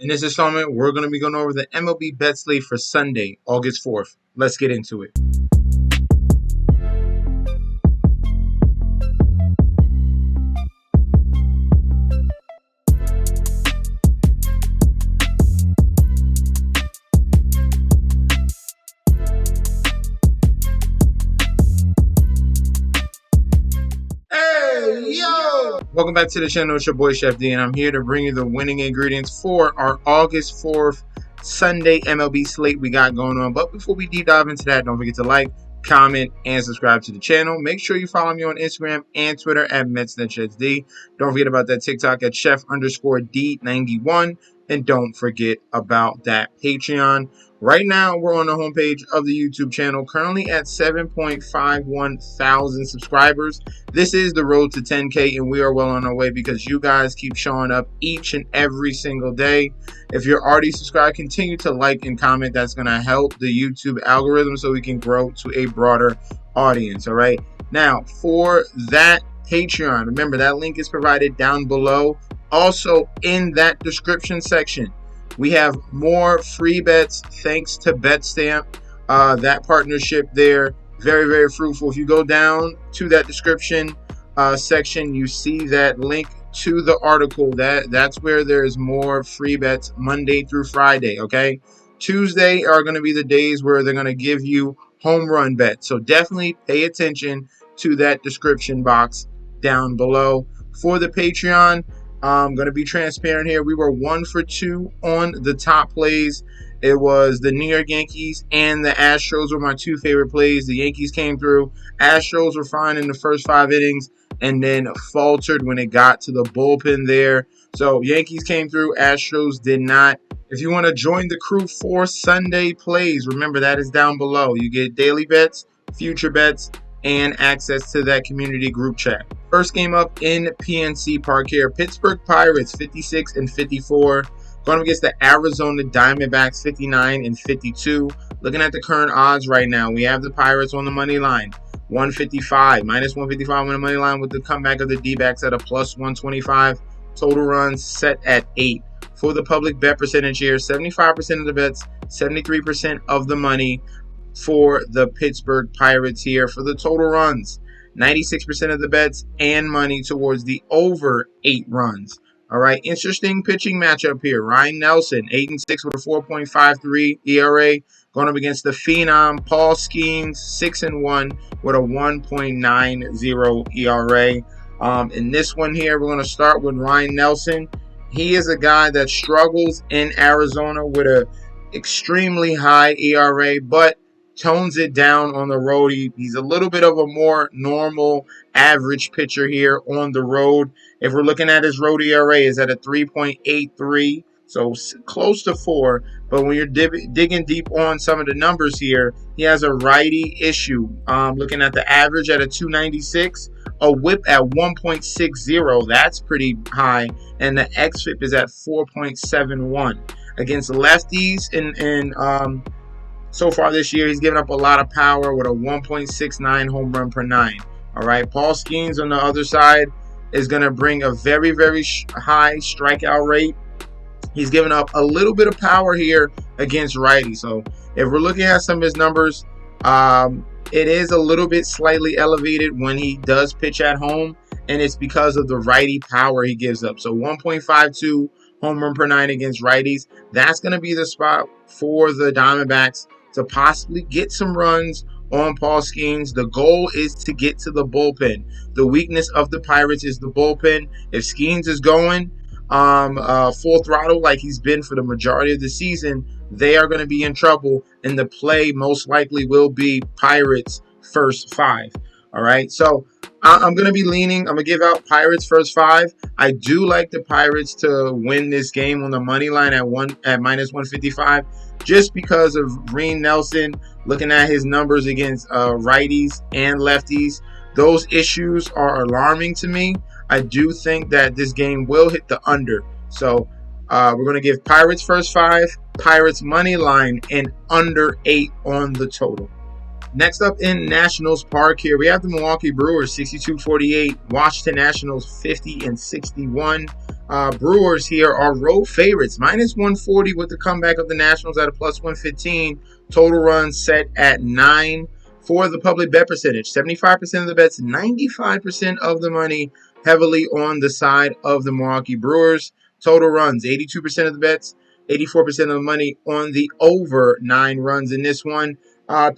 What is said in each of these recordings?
In this installment, we're going to be going over the MLB bet slate for Sunday, August 4th. Let's get into it. Welcome back to the channel. It's your boy Chef D, and I'm here to bring you the winning ingredients for our August 4th Sunday MLB slate we got going on. But before we deep dive into that, don't forget to like, comment, and subscribe to the channel. Make sure you follow me on Instagram and Twitter at MetsNetShetsD. Don't forget about that TikTok at Chef_D91. And don't forget about that Patreon. Right now, we're on the homepage of the YouTube channel, currently at 7.51 thousand subscribers. This is the road to 10K, and we are well on our way because you guys keep showing up each and every single day. If you're already subscribed, continue to like and comment. That's going to help the YouTube algorithm so we can grow to a broader audience, all right? Now, for that Patreon, remember that link is provided down below. Also, in that description section, we have more free bets thanks to BetStamp. That partnership there, very, very fruitful. If you go down to that description section, you see that link to the article. That's where there's more free bets Monday through Friday, okay? Tuesday are going to be the days where they're going to give you home run bets. So definitely pay attention to that description box down below. For the Patreon, I'm going to be transparent here. We were 1 for 2 on the top plays. It was the New York Yankees and the Astros were my two favorite plays. The Yankees came through. Astros were fine in the first 5 innings and then faltered when it got to the bullpen there. So Yankees came through. Astros did not. If you want to join the crew for Sunday plays, remember that is down below. You get daily bets, future bets, and access to that community group chat. First game up in PNC Park here. Pittsburgh Pirates 56-54. Going against the Arizona Diamondbacks 59-52. Looking at the current odds right now, we have the Pirates on the money line. 155, minus 155 on the money line with the comeback of the D-backs at a plus 125. Total runs set at 8. For the public bet percentage here, 75% of the bets, 73% of the money for the Pittsburgh Pirates here. For the total runs, 96% of the bets and money towards the over 8 runs. All right, interesting pitching matchup here. Ryan Nelson, 8-6 with a 4.53 ERA, going up against the phenom Paul Skeens, 6-1 with a 1.90 ERA. In this one here, we're going to start with Ryan Nelson. He is a guy that struggles in Arizona with a extremely high ERA, but tones it down on the road. He's a little bit of a more normal average pitcher here on the road. If we're looking at his road ERA, is at a 3.83, so close to 4. But when you're digging deep on some of the numbers here, he has a righty issue. Looking at the average at a 296, a whip at 1.60. That's pretty high, and the xFIP is at 4.71 against lefties. So far this year, he's given up a lot of power with a 1.69 home run per 9. All right, Paul Skeens on the other side is going to bring a very, very high strikeout rate. He's given up a little bit of power here against righty. So if we're looking at some of his numbers, it is a little bit slightly elevated when he does pitch at home, and it's because of the righty power he gives up. So 1.52 home run per 9 against righties. That's going to be the spot for the Diamondbacks to possibly get some runs on Paul Skeens. The goal is to get to the bullpen. The weakness of the Pirates is the bullpen. If Skeens is going full throttle like he's been for the majority of the season, they are going to be in trouble, and the play most likely will be Pirates first 5. All right, so I'm going to be leaning. I'm going to give out Pirates first 5. I do like the Pirates to win this game on the money line at minus 155, just because of Ryan Nelson. Looking at his numbers against righties and lefties, those issues are alarming to me. I do think that this game will hit the under. So we're going to give Pirates first 5, Pirates money line, and under 8 on the total. Next up in Nationals Park here, we have the Milwaukee Brewers 62-48, Washington Nationals 50-61. Brewers here are road favorites, minus 140 with the comeback of the Nationals at a plus 115. Total runs set at 9 for the public bet percentage. 75% of the bets, 95% of the money heavily on the side of the Milwaukee Brewers. Total runs, 82% of the bets, 84% of the money on the over 9 runs in this one.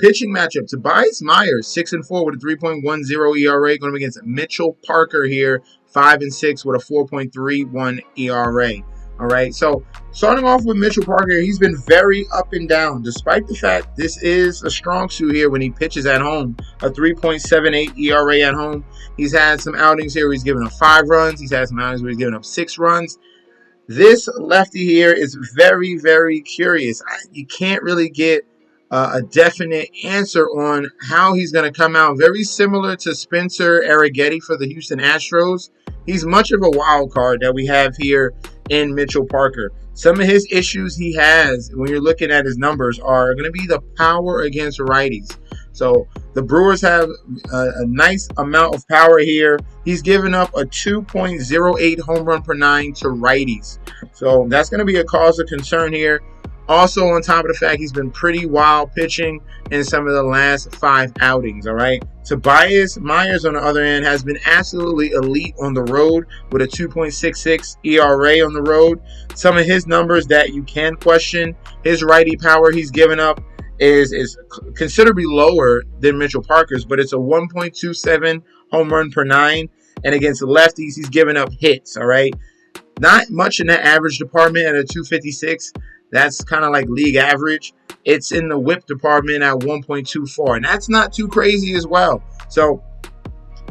Pitching matchup, Tobias Myers, 6-4 with a 3.10 ERA, going up against Mitchell Parker here, 5-6 with a 4.31 ERA. All right, so starting off with Mitchell Parker, he's been very up and down, despite the fact this is a strong suit here when he pitches at home, a 3.78 ERA at home. He's had some outings here where he's given up 5 runs. He's had some outings where he's given up 6 runs. This lefty here is very, very curious. You can't really get a definite answer on how he's going to come out. Very similar to Spencer Arrighetti for the Houston Astros. He's much of a wild card that we have here in Mitchell Parker. Some of his issues he has when you're looking at his numbers are going to be the power against righties. So the Brewers have a nice amount of power here. He's given up a 2.08 home run per 9 to righties. So that's going to be a cause of concern here. Also, on top of the fact he's been pretty wild pitching in some of the last 5 outings, all right? Tobias Myers, on the other end, has been absolutely elite on the road with a 2.66 ERA on the road. Some of his numbers that you can question, his righty power he's given up is considerably lower than Mitchell Parker's, but it's a 1.27 home run per 9. And against the lefties, he's given up hits, all right? Not much in that average department at a 256. That's kind of like league average. It's in the whip department at 1.24, and that's not too crazy as well. So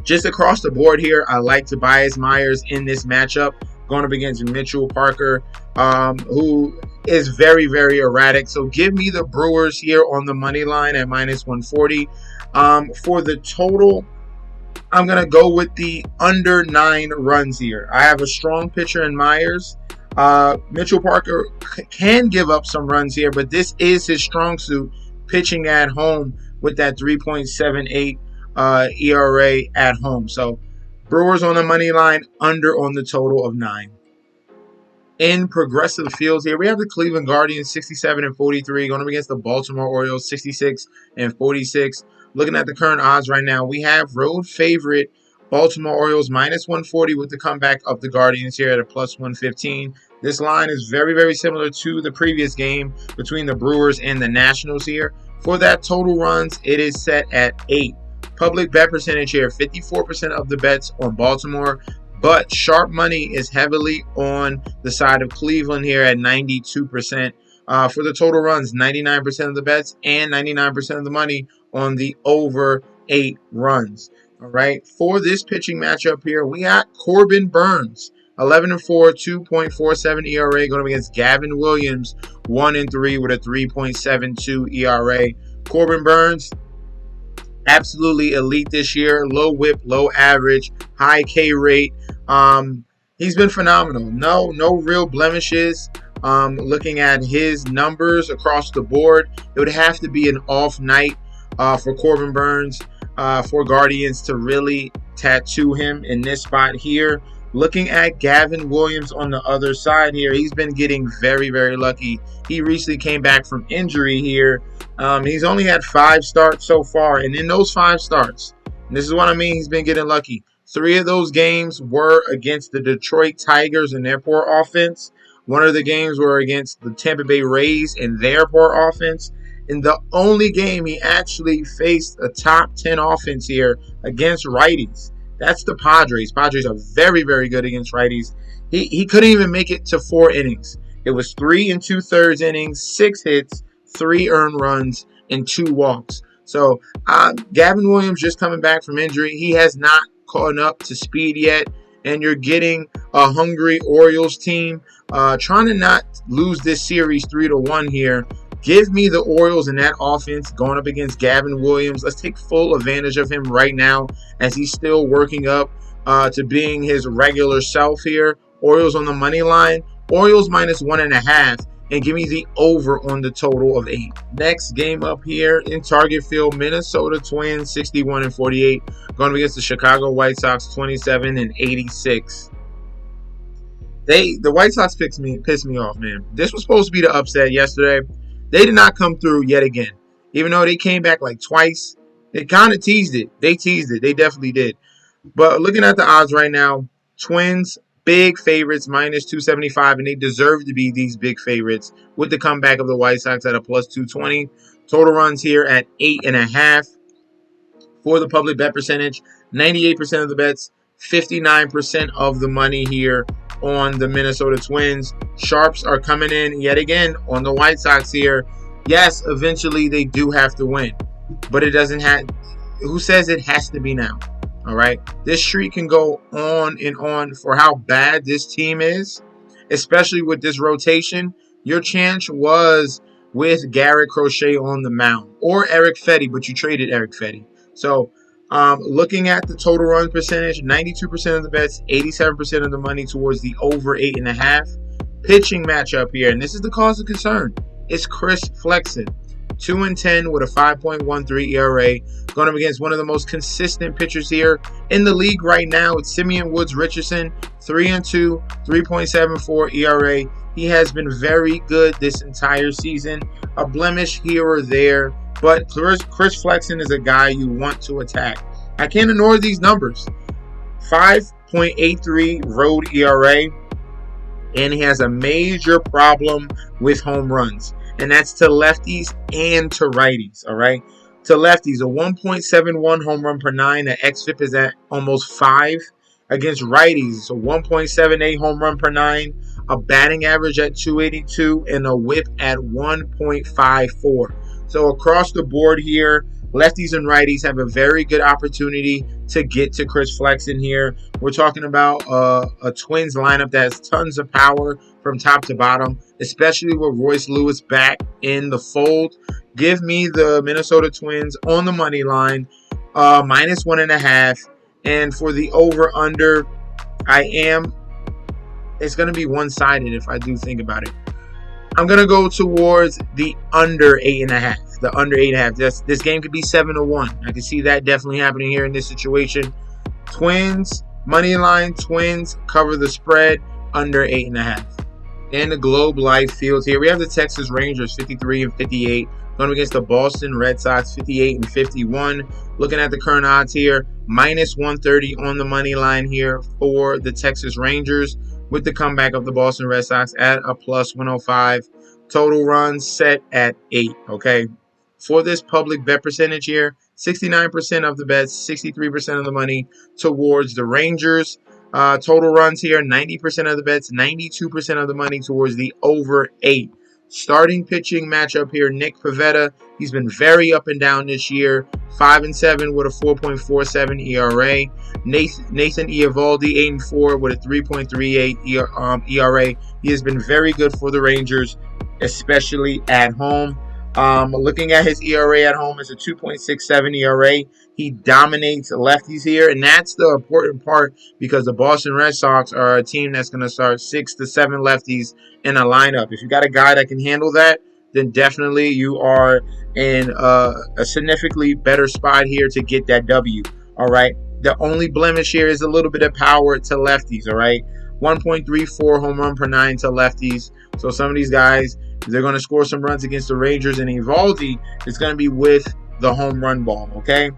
just across the board here, I like Tobias Myers in this matchup going up against Mitchell Parker, who is very, very erratic. So give me the Brewers here on the money line at minus 140. For the total, I'm going to go with the under 9 runs here. I have a strong pitcher in Myers. Mitchell Parker can give up some runs here, but this is his strong suit, pitching at home with that 3.78 ERA at home. So Brewers on the money line, under on the total of 9. In progressive fields here, we have the Cleveland Guardians 67-43 going up against the Baltimore Orioles 66-46. Looking at the current odds right now, we have road favorite Baltimore Orioles minus 140 with the comeback of the Guardians here at a plus 115. This line is very, very similar to the previous game between the Brewers and the Nationals here. For that total runs, it is set at 8. Public bet percentage here, 54% of the bets on Baltimore, but sharp money is heavily on the side of Cleveland here at 92%. For the total runs, 99% of the bets and 99% of the money on the over 8 runs. All right, for this pitching matchup here, we got Corbin Burnes, 11-4, 2.47 ERA, going up against Gavin Williams, 1-3 with a 3.72 ERA. Corbin Burnes, absolutely elite this year. Low whip, low average, high K rate. He's been phenomenal. No real blemishes. Looking at his numbers across the board, it would have to be an off night for Corbin Burnes. For Guardians to really tattoo him in this spot here. Looking at Gavin Williams on the other side here, he's been getting very, very lucky. He recently came back from injury here. He's only had 5 starts so far, and in those 5 starts, and this is what I mean, he's been getting lucky. 3 of those games were against the Detroit Tigers and their poor offense. 1 of the games were against the Tampa Bay Rays and their poor offense. In the only game he actually faced a top 10 offense here against righties. That's the Padres. Padres are very, very good against righties. He couldn't even make it to 4 innings. It was 3 2/3 innings, 6 hits, 3 earned runs, and 2 walks. So Gavin Williams just coming back from injury. He has not caught up to speed yet. And you're getting a hungry Orioles team trying to not lose this series 3-1 here. Give me the Orioles in that offense going up against Gavin Williams. Let's take full advantage of him right now as he's still working up to being his regular self here. Orioles on the money line. Orioles minus 1.5. And give me the over on the total of 8. Next game up here in Target Field, Minnesota Twins 61-48 going up against the Chicago White Sox 27-86. The White Sox pissed me off, man. This was supposed to be the upset yesterday. They did not come through yet again. Even though they came back like twice, they kind of teased it. They teased it. They definitely did. But looking at the odds right now, Twins, big favorites, minus 275, and they deserve to be these big favorites with the comeback of the White Sox at a plus 220. Total runs here at 8.5. For the public bet percentage, 98% of the bets, 59% of the money here on the Minnesota Twins. Sharps are coming in yet again on the White Sox here. Yes, eventually they do have to win, but it doesn't have. Who says it has to be now? All right, this streak can go on and on for how bad this team is, especially with this rotation. Your chance was with Garrett Crochet on the mound or Eric Fetty, but you traded Eric Fetty. So, looking at the total run percentage, 92% of the bets, 87% of the money towards the over 8.5. Pitching matchup here, and this is the cause of concern. It's Chris Flexen, 2-10 with a 5.13 ERA, going up against one of the most consistent pitchers here in the league right now. It's Simeon Woods Richardson, 3-2, 3.74 ERA. He has been very good this entire season. A blemish here or there, but Chris Flexen is a guy you want to attack. I can't ignore these numbers. 5.83 road ERA, and he has a major problem with home runs, and that's to lefties and to righties, all right? To lefties, a 1.71 home run per 9. The xFIP is at almost 5. Against righties, it's a 1.78 home run per 9, a batting average at 282, and a whip at 1.54. So across the board here, lefties and righties have a very good opportunity to get to Chris Flexen here. We're talking about a Twins lineup that has tons of power from top to bottom, especially with Royce Lewis back in the fold. Give me the Minnesota Twins on the money line, minus 1.5. And for the over-under, it's going to be one-sided if I do think about it. I'm going to go towards the under 8.5. The under 8.5. This game could be 7-1. I can see that definitely happening here in this situation. Twins, money line, Twins, cover the spread, under 8.5. And the Globe Life Field here. We have the Texas Rangers, 53-58. Going against the Boston Red Sox, 58-51. Looking at the current odds here, minus 130 on the money line here for the Texas Rangers, with the comeback of the Boston Red Sox at a plus 105. Total runs set at 8, okay? For this public bet percentage here, 69% of the bets, 63% of the money towards the Rangers. Total runs here, 90% of the bets, 92% of the money towards the over 8. Starting pitching matchup here, Nick Pivetta. He's been very up and down this year. 5-7 with a 4.47 ERA. Nathan Eovaldi, 8-4 with a 3.38 ERA. He has been very good for the Rangers, especially at home. Looking at his ERA at home, it's a 2.67 ERA. He dominates lefties here, and that's the important part because the Boston Red Sox are a team that's going to start 6 to 7 lefties in a lineup. If you got a guy that can handle that, then definitely you are in a significantly better spot here to get that W. All right. The only blemish here is a little bit of power to lefties. All right. 1.34 home run per 9 to lefties. So some of these guys, they're going to score some runs against the Rangers, and Eovaldi is going to be with the home run ball, okay?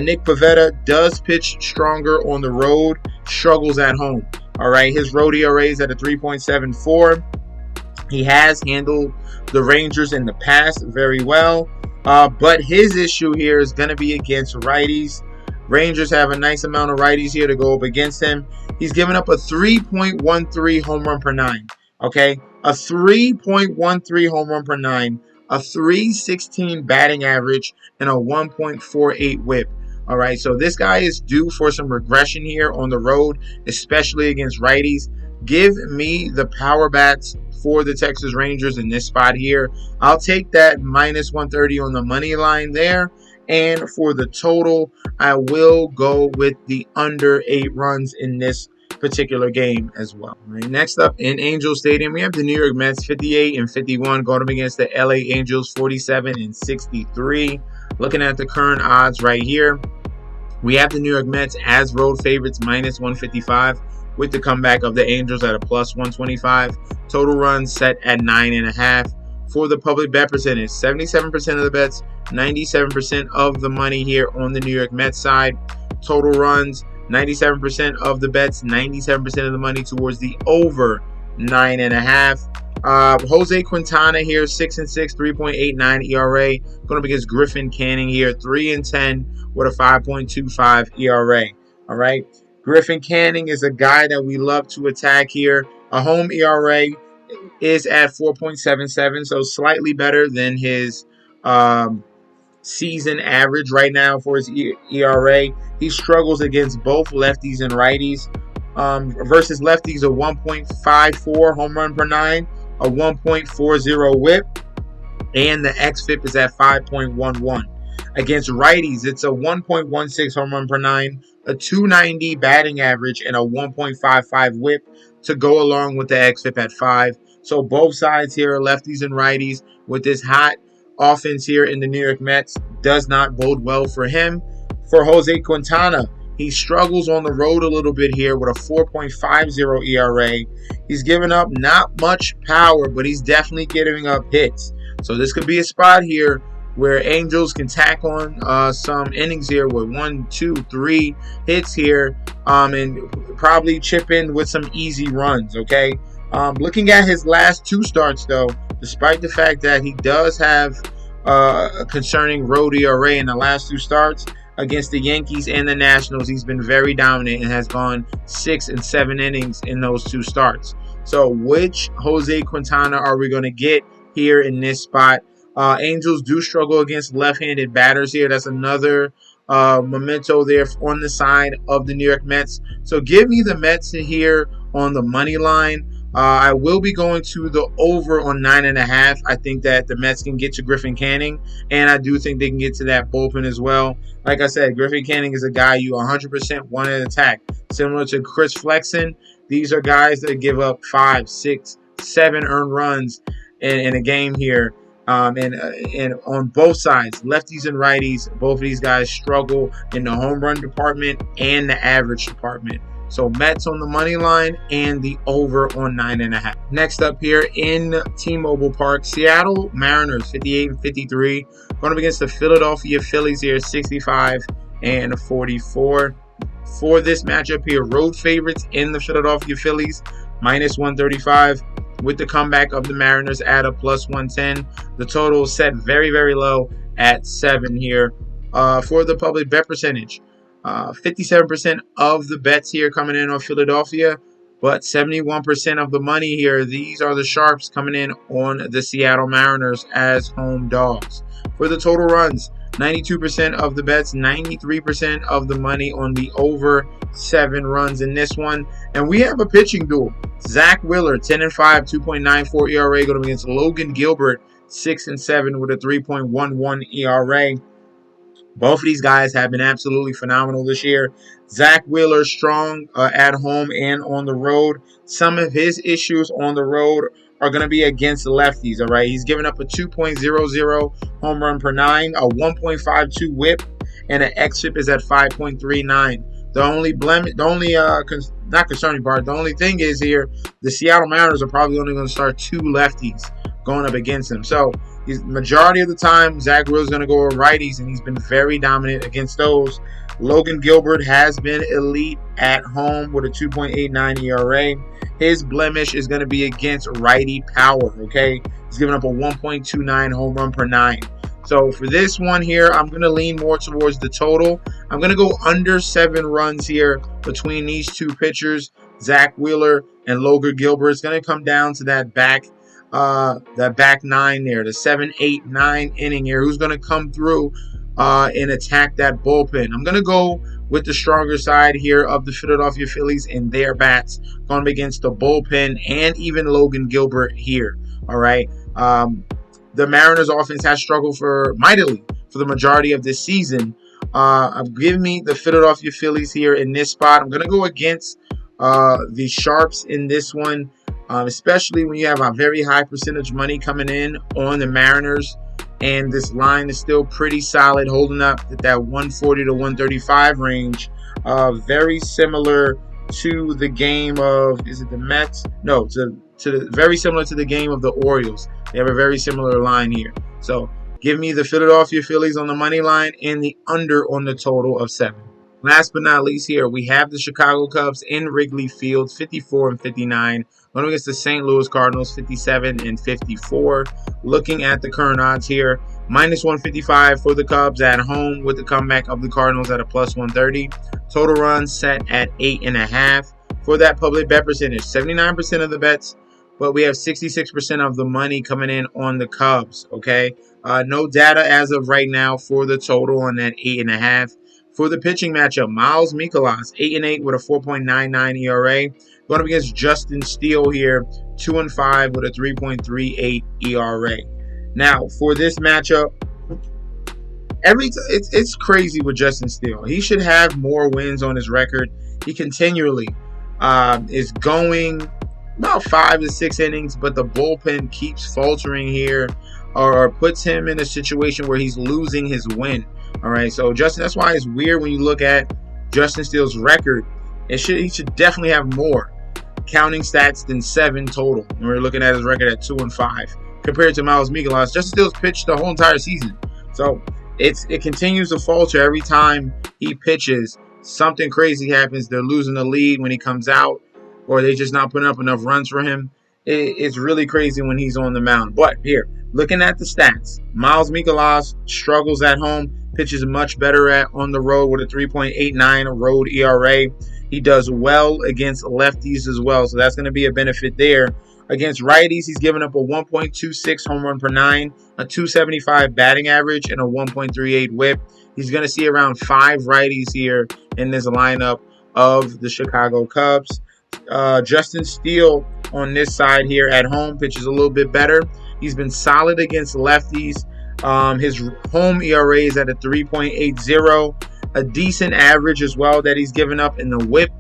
Nick Pivetta does pitch stronger on the road, struggles at home, all right? His road ERA is at a 3.74. He has handled the Rangers in the past very well, but his issue here is going to be against righties. Rangers have a nice amount of righties here to go up against him. He's given up a 3.13 home run per 9, okay? A 3.13 home run per 9, a 3.16 batting average, and a 1.48 whip. All right, so this guy is due for some regression here on the road, especially against righties. Give me the power bats for the Texas Rangers in this spot here. I'll take that minus 130 on the money line there. And for the total, I will go with the under 8 runs in this particular game as well. All right, next up in Angel Stadium, we have the New York Mets 58-51 going up against the LA Angels 47-63. Looking at the current odds right here, we have the New York Mets as road favorites minus 155. with the comeback of the Angels at a plus 125. Total runs set at 9.5. For the public bet percentage, 77% of the bets, 97% of the money here on the New York Mets side. Total runs, 97% of the bets, 97% of the money towards the over 9.5. Jose Quintana here, 6-6, 3.89 ERA. Going up against Griffin Canning here, 3-10 with a 5.25 ERA. All right. Griffin Canning is a guy that we love to attack here. A home ERA is at 4.77, so slightly better than his season average right now for his ERA. He struggles against both lefties and righties. Versus lefties, a 1.54 home run per 9, a 1.40 whip, and the xFIP is at 5.11. Against righties, it's a 1.16 home run per 9, a 290 batting average, and a 1.55 whip to go along with the xFIP at 5. So both sides here, lefties and righties, with this hot offense here in the New York Mets, does not bode well for him. For Jose Quintana, he struggles on the road a little bit here with a 4.50 ERA. He's given up not much power, but he's definitely giving up hits. So this could be a spot here where Angels can tack on some innings here with 1, 2, 3 hits here, and probably chip in with some easy runs, okay? Looking at his last 2 starts, though, despite the fact that he does have a concerning road ERA in the last 2 starts against the Yankees and the Nationals, he's been very dominant and has gone 6 and 7 innings in those 2 starts. So which Jose Quintana are we going to get here in this spot? Angels do struggle against left-handed batters here. That's another memento there on the side of the New York Mets. So give me the Mets here on the money line. I will be going to the over on 9.5. I think that the Mets can get to Griffin Canning, and I do think they can get to that bullpen as well. Like I said, Griffin Canning is a guy you 100% want to attack. Similar to Chris Flexen, these are guys that give up 5, 6, 7 earned runs in a game here. And on both sides, lefties and righties, both of these guys struggle in the home run department and the average department. So Mets on the money line and the over on 9.5. Next up here in T-Mobile Park, Seattle Mariners 58 and 53 going up against the Philadelphia Phillies here 65 and 44. For this matchup here, road favorites in the Philadelphia Phillies minus 135. With the comeback of the Mariners at a plus 110. The total is set very, very low at 7 here. For the public bet percentage, 57% of the bets here coming in on Philadelphia, but 71% of the money here. These are the sharps coming in on the Seattle Mariners as home dogs. For the total runs, 92% of the bets, 93% of the money on the over 7 runs in this one. And we have a pitching duel. Zach Wheeler, 10 and 5, 2.94 ERA, going against Logan Gilbert, 6 and 7 with a 3.11 ERA. Both of these guys have been absolutely phenomenal this year. Zach Wheeler strong at home and on the road. Some of his issues on the road are going to be against the lefties, all right? He's given up a 2.00 home run per 9, a 1.52 whip, and an xFIP is at 5.39. The only not concerning part, the only thing is here, the Seattle Mariners are probably only going to start 2 lefties going up against him. So majority of the time, Zach Wheeler's going to go with righties, and he's been very dominant against those. Logan Gilbert has been elite at home with a 2.89 ERA. His blemish is going to be against righty power, okay? He's given up a 1.29 home run per 9. So for this one here, I'm going to lean more towards the total. I'm going to go under 7 runs here between these 2 pitchers, Zach Wheeler and Logan Gilbert. It's going to come down to that back 9 there, the 7, 8, 9 inning here. Who's going to come through and attack that bullpen? I'm going to go with the stronger side here of the Philadelphia Phillies and their bats, going against the bullpen and even Logan Gilbert here. All right. The Mariners offense has struggled mightily for the majority of this season. Give me the Philadelphia Phillies here in this spot. I'm going to go against the sharps in this one, especially when you have a very high percentage money coming in on the Mariners. And this line is still pretty solid, holding up at that 140 to 135 range. Very similar to the game of, is it the Mets? No, very similar to the game of the Orioles. They have a very similar line here. So give me the Philadelphia Phillies on the money line and the under on the total of 7. Last but not least here, we have the Chicago Cubs in Wrigley Field, 54-59. Going against the St. Louis Cardinals, 57-54. Looking at the current odds here, minus 155 for the Cubs at home with the comeback of the Cardinals at a plus 130. Total runs set at 8.5. For that public bet percentage, 79% of the bets, but we have 66% of the money coming in on the Cubs, okay? No data as of right now for the total on that 8.5. For the pitching matchup, Miles Mikolas, 8-8 with a 4.99 ERA. Going up against Justin Steele here, 2-5 with a 3.38 ERA. Now, for this matchup, it's crazy with Justin Steele. He should have more wins on his record. He continually is going about 5 to 6 innings, but the bullpen keeps faltering here or puts him in a situation where he's losing his win. All right, so Justin, that's why it's weird when you look at Justin Steele's record. He should definitely have more counting stats than 7 total. And we're looking at his record at 2-5 compared to Miles Mikolas. Justin Steele's pitched the whole entire season, so it continues to falter every time he pitches. Something crazy happens. They're losing the lead when he comes out, or they're just not putting up enough runs for him. It's really crazy when he's on the mound. But here, looking at the stats, Miles Mikolas struggles at home, pitches much better on the road with a 3.89 road ERA. He does well against lefties as well, so that's going to be a benefit there. Against righties, he's given up a 1.26 home run per 9, a 275 batting average, and a 1.38 whip. He's going to see around 5 righties here in this lineup of the Chicago Cubs. Justin Steele on this side here at home pitches a little bit better. He's been solid against lefties. His home ERA is at a 3.80, a decent average as well that he's given up, and the whip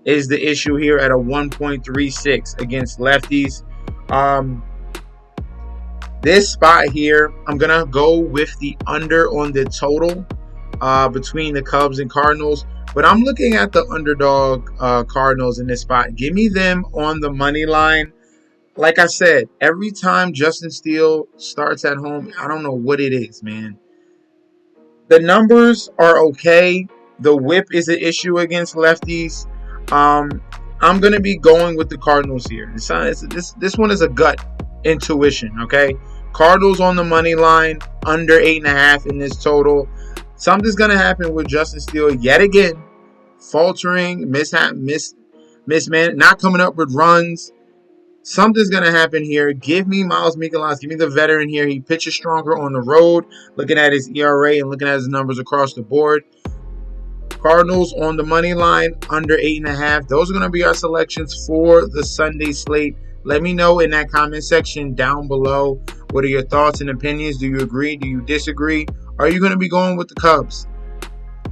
is the issue here at a 1.36 against lefties. This spot here, I'm going to go with the under on the total between the Cubs and Cardinals. But I'm looking at the underdog Cardinals in this spot. Give me them on the money line. Like I said, every time Justin Steele starts at home, I don't know what it is, man. The numbers are okay. The whip is an issue against lefties. I'm going to be going with the Cardinals here. This one is a gut intuition, okay? Cardinals on the money line, under 8.5 in this total. Something's going to happen with Justin Steele yet again. Faltering, misman, not coming up with runs. Something's going to happen here. Give me Miles Mikolas. Give me the veteran here. He pitches stronger on the road. Looking at his ERA and looking at his numbers across the board. Cardinals on the money line, under 8.5. Those are going to be our selections for the Sunday slate. Let me know in that comment section down below. What are your thoughts and opinions? Do you agree? Do you disagree? Are you going to be going with the Cubs?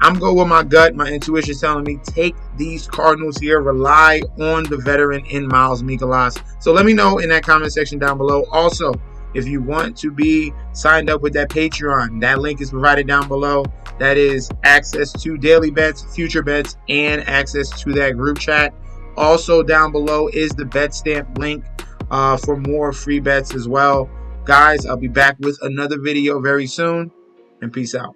I'm going with my gut. My intuition is telling me take these Cardinals here. Rely on the veteran in Miles Mikolas. So let me know in that comment section down below. Also, if you want to be signed up with that Patreon, that link is provided down below. That is access to daily bets, future bets, and access to that group chat. Also down below is the BetStamp link for more free bets as well. Guys, I'll be back with another video very soon, and peace out.